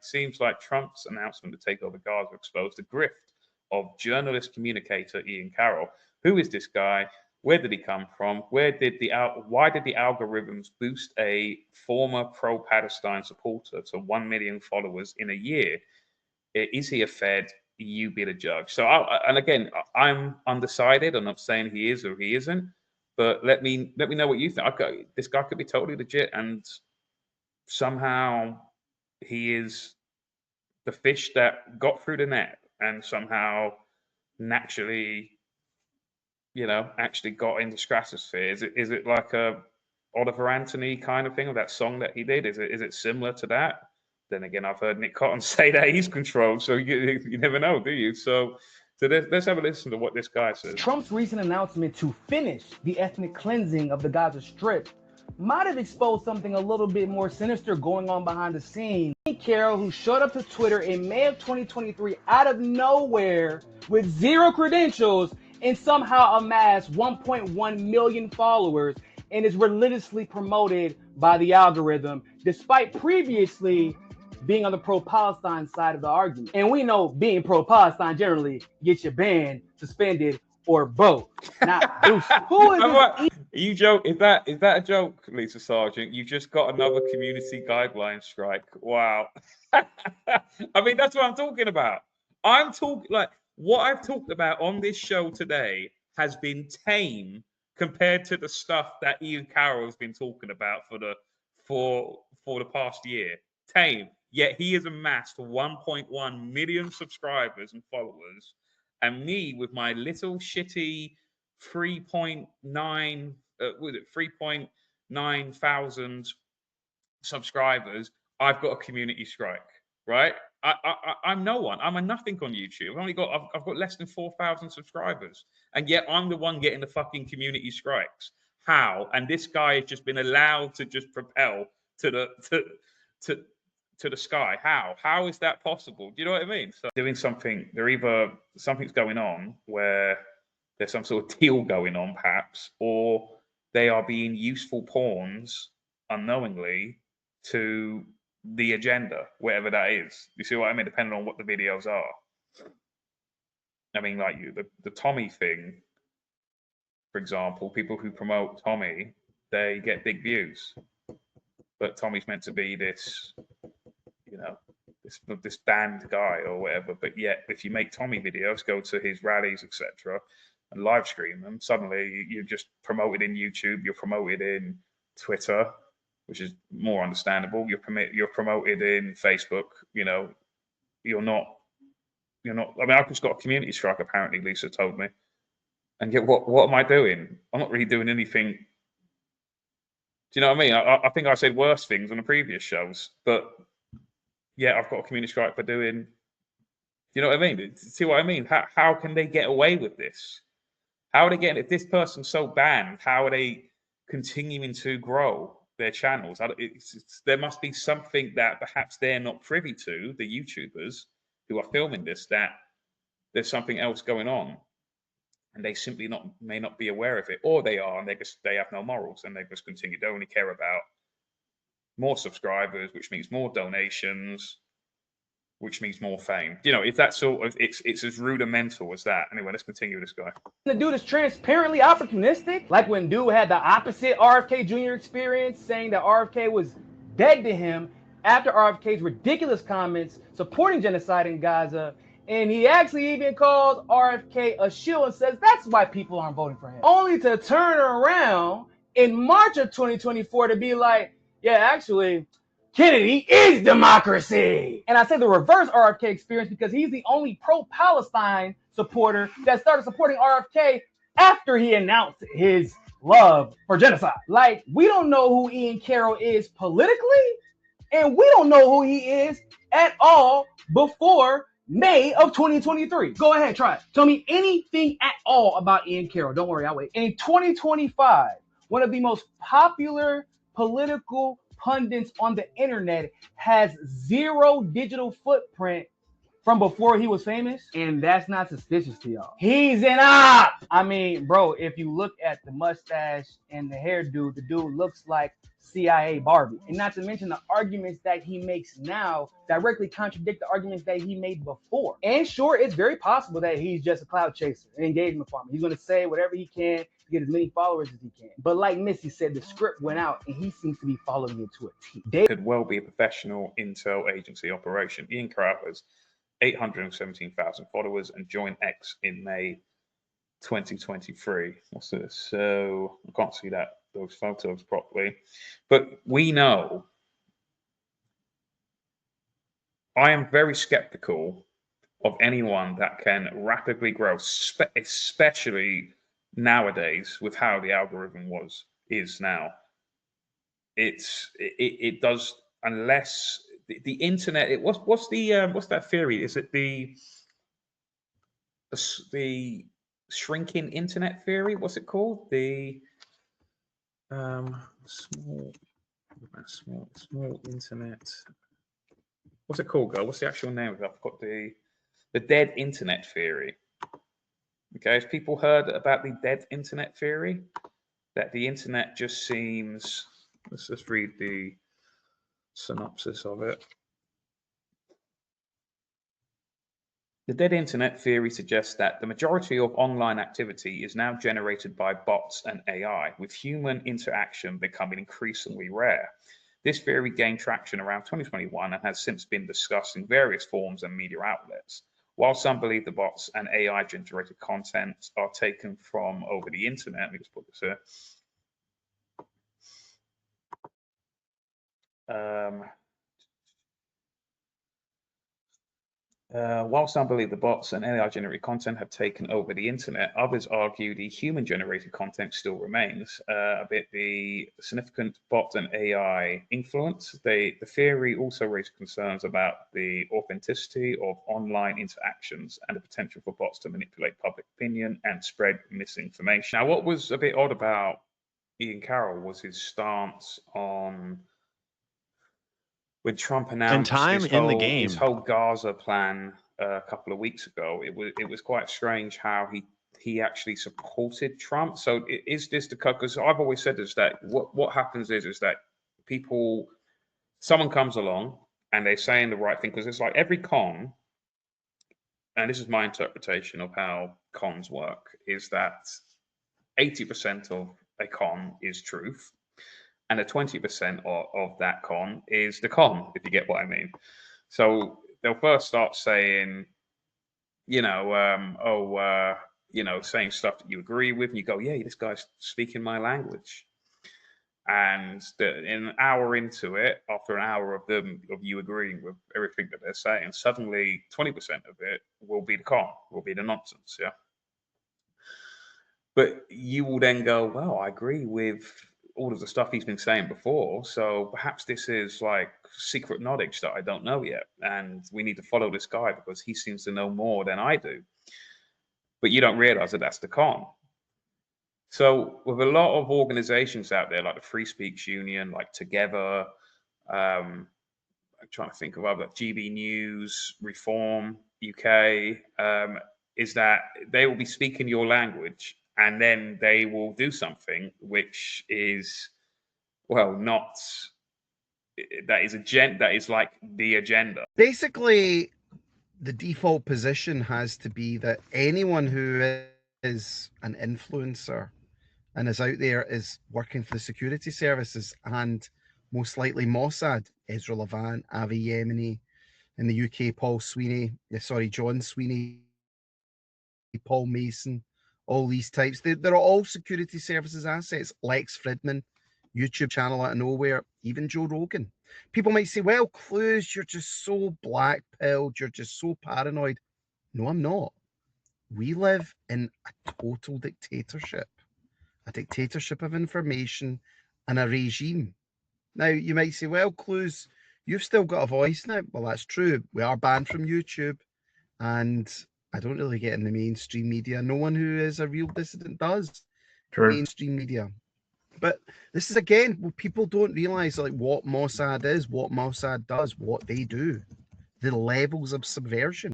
It seems like Trump's announcement to take over Gaza exposed the grift of journalist communicator Ian Carroll. Who is this guy? Where did he come from? Why did the algorithms boost a former pro-Palestine supporter to 1 million followers in a year? Is he a Fed? You be the judge. So, and again, I'm undecided. I'm not saying he is or he isn't, but let me know what you think. This guy could be totally legit, and somehow he is the fish that got through the net, and somehow naturally, actually got into stratosphere. Is it like a Oliver Anthony kind of thing, or that song that he did? Is it similar to that? Then again, I've heard Nick Cotton say that he's controlled, so you never know, do you? So let's have a listen to what this guy says. Trump's recent announcement to finish the ethnic cleansing of the Gaza Strip might have exposed something a little bit more sinister going on behind the scenes. Carroll, who showed up to Twitter in May of 2023 out of nowhere with zero credentials and somehow amassed 1.1 million followers and is religiously promoted by the algorithm, despite previously being on the pro-Palestine side of the argument. And we know being pro-Palestine generally gets you banned, suspended, or both. Not who is this? You joke? Is that a joke, Lisa Sargent? You just got another community guideline strike. Wow. I mean, that's what I'm talking about. I'm talking like what I've talked about on this show today has been tame compared to the stuff that Ian Carroll has been talking about for the past year. Tame. Yet he has amassed 1.1 million subscribers and followers, and me with my little shitty 3.9 thousand subscribers, I've got a community strike, right? I'm no one. I'm a nothing on YouTube. I've got less than 4,000 subscribers, and yet I'm the one getting the fucking community strikes. How? And this guy has just been allowed to just propel to the sky. How is that possible? Do you know what I mean? So doing something, something's going on where there's some sort of deal going on, perhaps, or they are being useful pawns unknowingly to the agenda, whatever that is. You see what I mean? Depending on what the videos are. I mean, like the Tommy thing, for example, people who promote Tommy, they get big views. But Tommy's meant to be this, this banned guy or whatever. But yet, if you make Tommy videos, go to his rallies, etc., and live stream them, suddenly you're just promoted in YouTube, you're promoted in Twitter, which is more understandable. You're promoted in Facebook. You're not. I mean, I've just got a community strike. Apparently, Lisa told me. And yet, what am I doing? I'm not really doing anything. Do you know what I mean? I think I said worse things on the previous shows, but yeah, I've got a community strike for doing. Do you know what I mean? See what I mean? How can they get away with this? How are they getting? If this person's so banned, how are they continuing to grow their channels? There must be something that perhaps they're not privy to, the YouTubers who are filming this, that there's something else going on, and they simply may not be aware of it, or they are, and they have no morals, and they just continue. They only care about more subscribers, which means more donations, which means more fame. If that sort of, it's as rudimental as that. Anyway, let's continue with this guy. The dude is transparently opportunistic, like when dude had the opposite RFK Jr. experience, saying that RFK was dead to him after RFK's ridiculous comments supporting genocide in Gaza. And he actually even calls RFK a shill and says that's why people aren't voting for him. Only to turn around in March of 2024 to be like, yeah, actually, Kennedy is democracy. And I say the reverse RFK experience because he's the only pro-Palestine supporter that started supporting RFK after he announced his love for genocide. Like, we don't know who Ian Carroll is politically, and we don't know who he is at all before May of 2023. Go ahead, try it. Tell me anything at all about Ian Carroll. Don't worry, I'll wait. In 2025, one of the most popular political pundits on the internet has zero digital footprint from before he was famous, and that's not suspicious to y'all. He's an op. I mean, bro, if you look at the mustache and the hairdo, the dude looks like CIA Barbie. And not to mention the arguments that he makes now directly contradict the arguments that he made before. And sure, it's very possible that he's just a cloud chaser, an engagement farmer. He's going to say whatever he can to get as many followers as he can. But like Missy said, the script went out and he seems to be following it to a T. Could well be a professional intel agency operation. Ian Carroll has 817,000 followers and joined X in May 2023. What's this? So I can't see those photos properly, but we know. I am very skeptical of anyone that can rapidly grow, especially nowadays with how the algorithm is now. It does, unless the internet. What's that theory? Is it the shrinking internet theory? What's it called? The small internet. What's it called, girl? What's the actual name of it? I've got the dead internet theory. Okay, have people heard about the dead internet theory? That the internet just seems. Let's just read the synopsis of it. The dead internet theory suggests that the majority of online activity is now generated by bots and AI, with human interaction becoming increasingly rare. This theory gained traction around 2021 and has since been discussed in various forms and media outlets. While some believe the bots and AI-generated content are taken from over the internet, let me just put this here. While some believe the bots and AI-generated content have taken over the internet, others argue the human-generated content still remains. A bit the significant bot and AI influence. The theory also raised concerns about the authenticity of online interactions and the potential for bots to manipulate public opinion and spread misinformation. Now, what was a bit odd about Ian Carroll was his stance on when Trump announced his whole Gaza plan a couple of weeks ago. It was quite strange how he actually supported Trump. So is this the cut? Because I've always said this, that what happens is that someone comes along and they're saying the right thing, because it's like every con, and this is my interpretation of how cons work, is that 80% of a con is truth. And the 20% of that con is the con, if you get what I mean. So they'll first start saying, saying stuff that you agree with, and you go, yeah, this guy's speaking my language. And in an hour into it, after an hour of you agreeing with everything that they're saying, suddenly 20% of it will be the con, will be the nonsense, yeah. But you will then go, well, I agree with all of the stuff he's been saying before, so perhaps this is like secret knowledge that I don't know yet, and we need to follow this guy because he seems to know more than I do. But you don't realize that that's the con. So with a lot of organizations out there, like the Free Speech Union, like Together, I'm trying to think of other, GB News, Reform UK, is that they will be speaking your language, and then they will do something which is, well, not, that is like the agenda. Basically, the default position has to be that anyone who is an influencer and is out there is working for the security services, and most likely Mossad, Ezra Levant, Avi Yemeni, in the UK, John Sweeney, Paul Mason, all these types. They're all security services assets. Lex Fridman, YouTube channel out of nowhere, even Joe Rogan. People might say, well, Clues, you're just so black-pilled, you're just so paranoid. No, I'm not. We live in a total dictatorship of information and a regime. Now, you might say, well, Clues, you've still got a voice now. Well, that's true. We are banned from YouTube, and I don't really get in the mainstream media. No one who is a real dissident does. True. Mainstream media. But this is, again, what people don't realize, like what Mossad is, what Mossad does, what they do, the levels of subversion.